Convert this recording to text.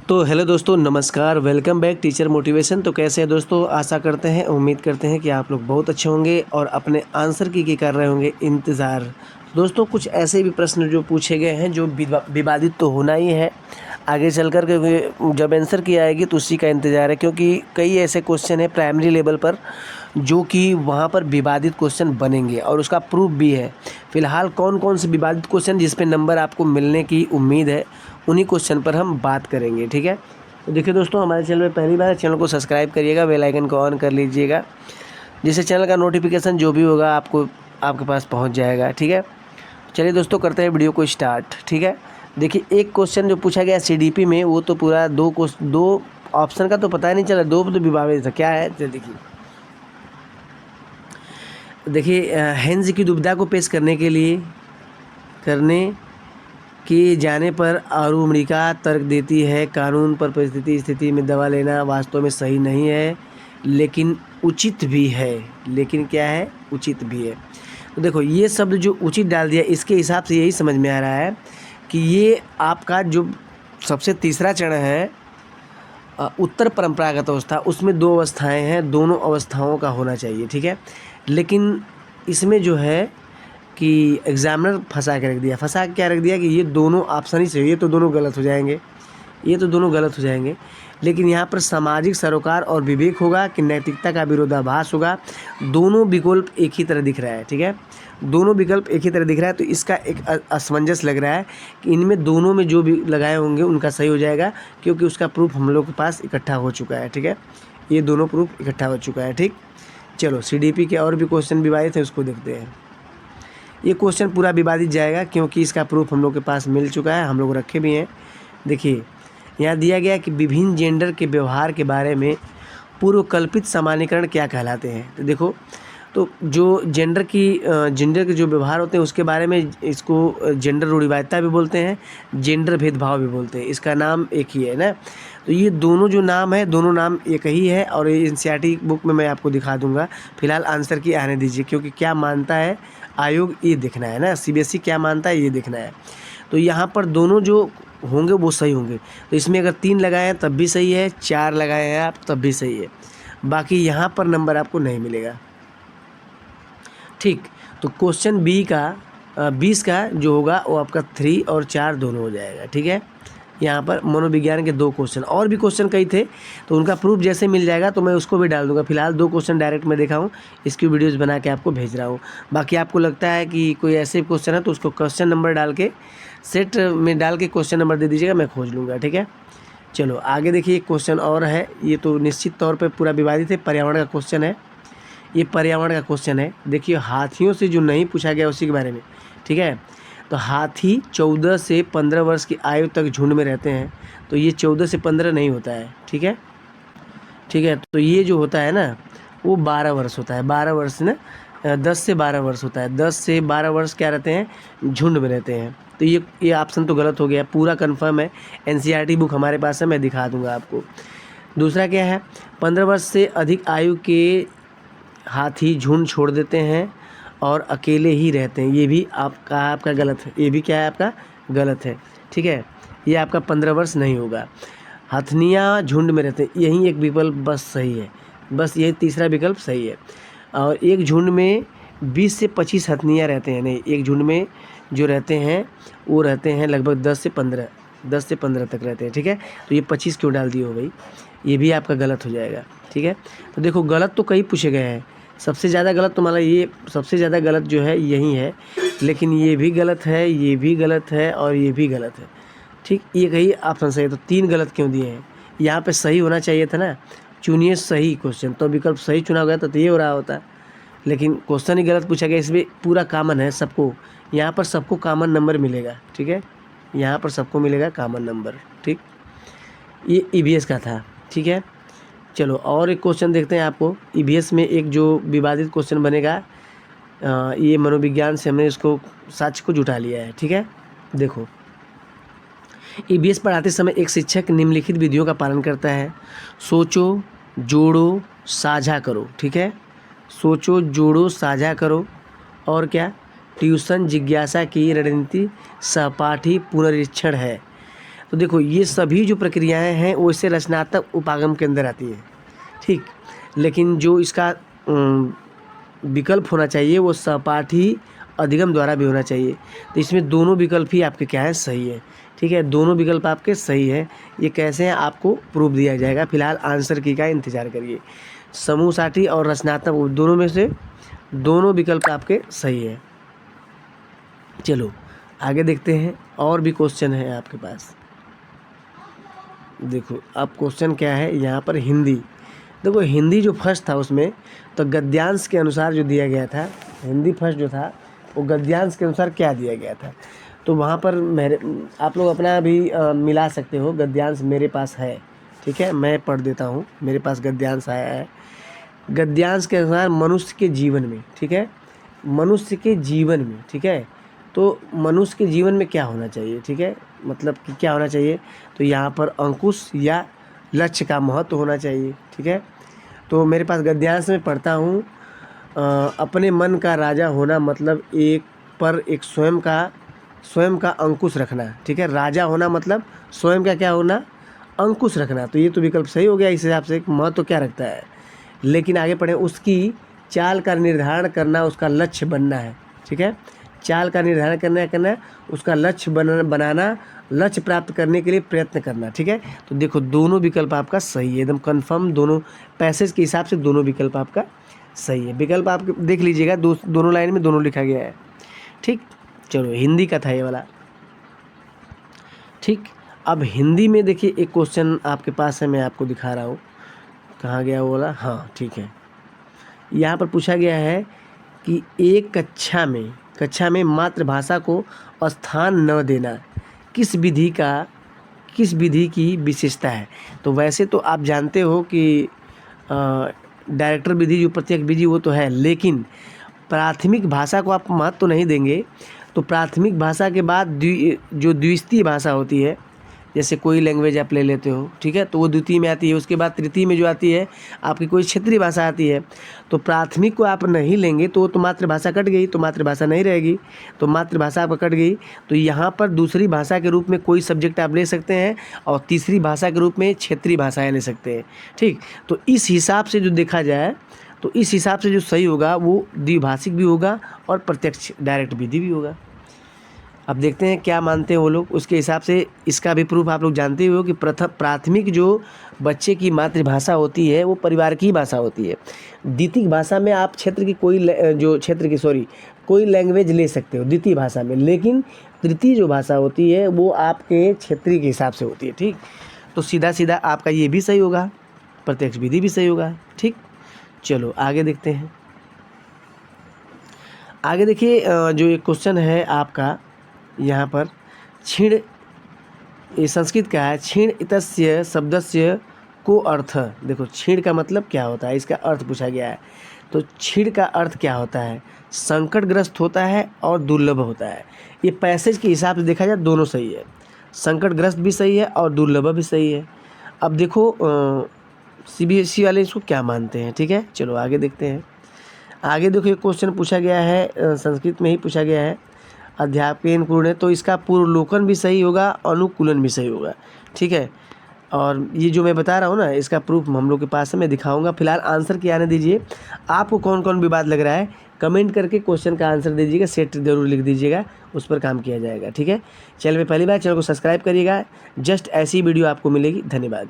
तो हेलो दोस्तों, नमस्कार। Welcome back teacher motivation. तो कैसे हैं दोस्तों? आशा करते हैं, उम्मीद करते हैं कि आप लोग बहुत अच्छे होंगे और अपने आंसर की कर रहे होंगे इंतज़ार। दोस्तों, कुछ ऐसे भी प्रश्न जो पूछे गए हैं जो विवादित तो होना ही है आगे चल कर, क्योंकि जब आंसर की आएगी तो उसी का इंतज़ार है। क्योंकि कई ऐसे क्वेश्चन हैं प्राइमरी लेवल पर जो कि वहाँ पर विवादित क्वेश्चन बनेंगे और उसका प्रूफ भी है। फ़िलहाल कौन कौन से विवादित क्वेश्चन जिस पे नंबर आपको मिलने की उम्मीद है, उन्हीं क्वेश्चन पर हम बात करेंगे। ठीक है, तो देखिए दोस्तों, हमारे चैनल में पहली बार चैनल को सब्सक्राइब करिएगा, बेल आइकन को ऑन कर लीजिएगा, जिससे चैनल का नोटिफिकेशन जो भी होगा आपको आपके पास पहुंच जाएगा। ठीक है, चलिए दोस्तों, करते हैं वीडियो को स्टार्ट। ठीक है, देखिए एक क्वेश्चन जो पूछा गया सीडीपी में, वो तो पूरा दो ऑप्शन का तो पता ही नहीं चला, दो तो विभाजित था। क्या है देखिए हेंज की दुविधा को पेश करने के जाने पर अरुणिका तर्क देती है, कानून पर परिस्थिति स्थिति में दवा लेना वास्तव में सही नहीं है, लेकिन उचित भी है। लेकिन क्या है? उचित भी है। तो देखो, ये शब्द जो उचित डाल दिया, इसके हिसाब से यही समझ में आ रहा है कि ये आपका जो सबसे तीसरा चरण है, उत्तर परंपरागत अवस्था, उसमें दो अवस्थाएं हैं, दोनों अवस्थाओं का होना चाहिए। ठीक है, लेकिन इसमें जो है कि एग्जामिनर फंसा के क्या रख दिया कि ये दोनों ऑप्शन ही सही, ये तो दोनों गलत हो जाएंगे। लेकिन यहाँ पर सामाजिक सरोकार और विवेक होगा कि नैतिकता का विरोधाभास होगा। दोनों विकल्प एक ही तरह दिख रहा है। ठीक है, दोनों विकल्प एक ही तरह दिख रहा है, तो इसका एक असमंजस लग रहा है कि इनमें दोनों में जो भी लगाए होंगे उनका सही हो जाएगा, क्योंकि उसका प्रूफ हम लोग के पास इकट्ठा हो चुका है। ठीक है, ये दोनों प्रूफ इकट्ठा हो चुका है। ठीक, चलो सीडीपी के और भी क्वेश्चन विवादित हैं, उसको देखते हैं। ये क्वेश्चन पूरा विवादित जाएगा क्योंकि इसका प्रूफ हम लोग के पास मिल चुका है, हम लोग रखे भी हैं। देखिए, यहाँ दिया गया कि विभिन्न जेंडर के व्यवहार के बारे में पूर्वकल्पित सामान्यीकरण क्या कहलाते हैं। तो देखो, तो जो जेंडर के जो व्यवहार होते हैं उसके बारे में, इसको जेंडर रूढ़िवादिता भी बोलते हैं, जेंडर भेदभाव भी बोलते हैं। इसका नाम एक ही है ना। तो ये दोनों जो नाम है, दोनों नाम एक ही है, और ये एनसीईआरटी बुक में मैं आपको दिखा दूंगा। फिलहाल आंसर की आने दीजिए, क्योंकि क्या मानता है आयोग ये देखना है ना, सीबीएसई क्या मानता है ये देखना है। तो यहाँ पर दोनों जो होंगे वो सही होंगे। तो इसमें अगर 3 लगाए हैं तब भी सही है, 4 लगाए हैं आप तब भी सही है, बाकी यहाँ पर नंबर आपको नहीं मिलेगा। ठीक, तो क्वेश्चन बी का 20 का जो होगा वो आपका 3 और 4 दोनों हो जाएगा। ठीक है, यहाँ पर मनोविज्ञान के 2 क्वेश्चन, और भी क्वेश्चन कई थे, तो उनका प्रूफ जैसे मिल जाएगा तो मैं उसको भी डाल दूंगा। फिलहाल 2 क्वेश्चन डायरेक्ट मैं देखा हूँ, इसकी वीडियोस बना के आपको भेज रहा हूँ। बाकी आपको लगता है कि कोई ऐसे क्वेश्चन है तो उसको क्वेश्चन नंबर डाल के सेट में डाल के क्वेश्चन नंबर दे दीजिएगा, मैं खोज लूँगा। ठीक है, चलो आगे देखिए, एक क्वेश्चन और है, ये तो निश्चित तौर पर पूरा विवादित है, पर्यावरण का क्वेश्चन है। ये पर्यावरण का क्वेश्चन है। देखिए, हाथियों से जो नहीं पूछा गया उसी के बारे में। ठीक है, तो हाथी 14 से 15 वर्ष की आयु तक झुंड में रहते हैं, तो ये 14 से 15 नहीं होता है। ठीक है, तो ये जो होता है ना, वो 12 वर्ष होता है। 12 वर्ष ना, 10 से 12 वर्ष होता है। 10 से 12 वर्ष क्या रहते हैं? झुंड में रहते हैं। तो ये ऑप्शन तो गलत हो गया, पूरा कन्फर्म है। एनसीईआरटी बुक हमारे पास है, मैं दिखा दूंगा आपको। दूसरा क्या है? 15 वर्ष से अधिक आयु के हाथी झुंड छोड़ देते हैं और अकेले ही रहते हैं। ये भी आपका गलत है। ये भी क्या है? आपका गलत है। ठीक है, ये आपका 15 वर्ष नहीं होगा। हथनियाँ झुंड में रहते हैं, यही एक विकल्प बस सही है, बस ये तीसरा विकल्प सही है। और एक झुंड में 20 से 25 हथनियाँ रहते हैं, नहीं, एक झुंड में जो रहते हैं वो रहते हैं लगभग 10 से 15 तक रहते हैं। ठीक है, तो ये 25 क्यों डाल दिए हो भाई? ये भी आपका गलत हो जाएगा। ठीक है, तो देखो, गलत तो कई पूछे गए हैं, सबसे ज़्यादा गलत तो मतलब ये सबसे ज़्यादा गलत जो है यही है, लेकिन ये भी गलत है, ये भी गलत है और ये भी गलत है। ठीक, ये कहीं ऑप्शन सही है, तो 3 गलत क्यों दिए हैं? यहाँ पे सही होना चाहिए था ना, चुनिए सही क्वेश्चन, तो विकल्प सही चुना गया तो ये हो रहा होता, लेकिन क्वेश्चन ही गलत पूछा गया। इसमें पूरा कॉमन है सबको, यहाँ पर सबको कॉमन नंबर मिलेगा। ठीक है, यहाँ पर सबको मिलेगा कॉमन नंबर। ठीक, ये ईवीएस का था। ठीक है, चलो और एक क्वेश्चन देखते हैं आपको। ईवीएस में एक जो विवादित क्वेश्चन बनेगा, ये मनोविज्ञान से हमने इसको साक्ष्य को जुटा लिया है। ठीक है, देखो, ईवीएस पढ़ाते समय एक शिक्षक निम्नलिखित विधियों का पालन करता है: सोचो, जोड़ो, साझा करो। ठीक है, सोचो, जोड़ो, साझा करो, और क्या? ट्यूशन जिज्ञासा की रणनीति सहपाठी पुनरीक्षण है। तो देखो ये सभी जो प्रक्रियाएं हैं वो इससे रचनात्मक उपागम के अंदर आती है, ठीक। लेकिन जो इसका विकल्प होना चाहिए वो सहपाठी अधिगम द्वारा भी होना चाहिए। तो इसमें दोनों विकल्प ही आपके क्या है, सही है, ठीक है। दोनों विकल्प आपके सही है। ये कैसे हैं आपको प्रूफ दिया जाएगा, फिलहाल आंसर की का इंतजार करिए। समूह साथी और रचनात्मक दोनों में से दोनों विकल्प आपके सही है। चलो आगे देखते हैं, और भी क्वेश्चन है आपके पास। देखो अब क्वेश्चन क्या है यहाँ पर, हिंदी। देखो हिंदी जो फर्स्ट था उसमें तो गद्यांश के अनुसार जो दिया गया था, हिंदी फर्स्ट जो था वो गद्यांश के अनुसार क्या दिया गया था, तो वहाँ पर मेरे आप लोग अपना भी मिला सकते हो। गद्यांश मेरे पास है, ठीक है, मैं पढ़ देता हूँ। मेरे पास गद्यांश आया है। गद्यांश के अनुसार मनुष्य के जीवन में, ठीक है, मनुष्य के जीवन में, ठीक है, तो मनुष्य के जीवन में क्या होना चाहिए, ठीक है, मतलब कि क्या होना चाहिए, तो यहाँ पर अंकुश या लक्ष्य का महत्व होना चाहिए, ठीक है। तो मेरे पास गद्यांश में पढ़ता हूँ, अपने मन का राजा होना मतलब एक स्वयं का अंकुश रखना, ठीक है। राजा होना मतलब स्वयं का क्या होना, अंकुश रखना। तो ये तो विकल्प सही हो गया। इस हिसाब से महत्व क्या रखता है। लेकिन आगे पढ़ें, उसकी चाल का निर्धारण करना उसका लक्ष्य बनना है, ठीक है। चाल का निर्धारण करना है, उसका लक्ष्य बनाना, लक्ष्य प्राप्त करने के लिए प्रयत्न करना, ठीक है। तो देखो दोनों विकल्प आपका सही है, एकदम कंफर्म। दोनों पैसेज के हिसाब से दोनों विकल्प आपका सही है। विकल्प आप देख लीजिएगा, दोनों लाइन में दोनों लिखा गया है, ठीक। चलो हिंदी का था ये वाला, ठीक। अब हिंदी में देखिए एक क्वेश्चन आपके पास है, मैं आपको दिखा रहा हूँ। कहाँ गया वो वाला, हाँ ठीक है। यहाँ पर पूछा गया है कि एक कक्षा में मातृभाषा को स्थान न देना किस विधि की विशेषता है। तो वैसे तो आप जानते हो कि डायरेक्टर विधि जो प्रत्यक्ष विधि वो तो है, लेकिन प्राथमिक भाषा को आप महत्व तो नहीं देंगे। तो प्राथमिक भाषा के बाद जो द्वितीय भाषा होती है, जैसे कोई लैंग्वेज आप ले लेते हो, ठीक है, तो वो द्वितीय में आती है। उसके बाद तृतीय में जो आती है आपकी कोई क्षेत्रीय भाषा आती है। तो प्राथमिक को आप नहीं लेंगे तो मातृभाषा कट गई, तो मातृभाषा नहीं रहेगी, तो मातृभाषा आपका कट गई। तो यहाँ पर दूसरी भाषा के रूप में कोई सब्जेक्ट आप ले सकते हैं और तीसरी भाषा के रूप में क्षेत्रीय भाषाएँ ले सकते हैं, ठीक। तो इस हिसाब से जो देखा जाए तो इस हिसाब से जो सही होगा वो द्विभाषिक भी होगा और प्रत्यक्ष डायरेक्ट विधि भी होगा। अब देखते हैं क्या मानते हैं वो लोग, उसके हिसाब से इसका भी प्रूफ आप लोग जानते हो कि प्राथमिक जो बच्चे की मातृभाषा होती है वो परिवार की भाषा होती है। द्वितीय भाषा में आप कोई लैंग्वेज ले सकते हो द्वितीय भाषा में, लेकिन तृतीय जो भाषा होती है वो आपके क्षेत्रीय के हिसाब से होती है, ठीक। तो सीधा सीधा आपका ये भी सही होगा, प्रत्यक्ष विधि भी सही होगा, ठीक। चलो आगे देखते हैं। आगे देखिए जो एक क्वेश्चन है आपका यहाँ पर, क्षीण, ये संस्कृत का है, क्षीण इतस्य शब्दस्य को अर्थ। देखो क्षीण का मतलब क्या होता है, इसका अर्थ पूछा गया है। तो क्षीण का अर्थ क्या होता है, संकटग्रस्त होता है और दुर्लभ होता है। ये पैसेज के हिसाब से देखा जाए दोनों सही है, संकटग्रस्त भी सही है और दुर्लभ भी सही है। अब देखो CBSE वाले इसको क्या मानते हैं, ठीक है। चलो आगे देखते हैं। आगे देखो एक क्वेश्चन पूछा गया है, संस्कृत में ही पूछा गया है, अध्यापन पूर्ण है, तो इसका पूर्वलोकन भी सही होगा, अनुकूलन भी सही होगा, ठीक है। और ये जो मैं बता रहा हूँ ना, इसका प्रूफ हम लोग के पास है, मैं दिखाऊंगा। फिलहाल आंसर क्या आने दीजिए। आपको कौन कौन विवाद लग रहा है कमेंट करके क्वेश्चन का आंसर दीजिएगा, सेट जरूर लिख दीजिएगा, उस पर काम किया जाएगा, ठीक है। चैनल में पहली बार, चैनल को सब्सक्राइब करिएगा, जस्ट ऐसी वीडियो आपको मिलेगी। धन्यवाद।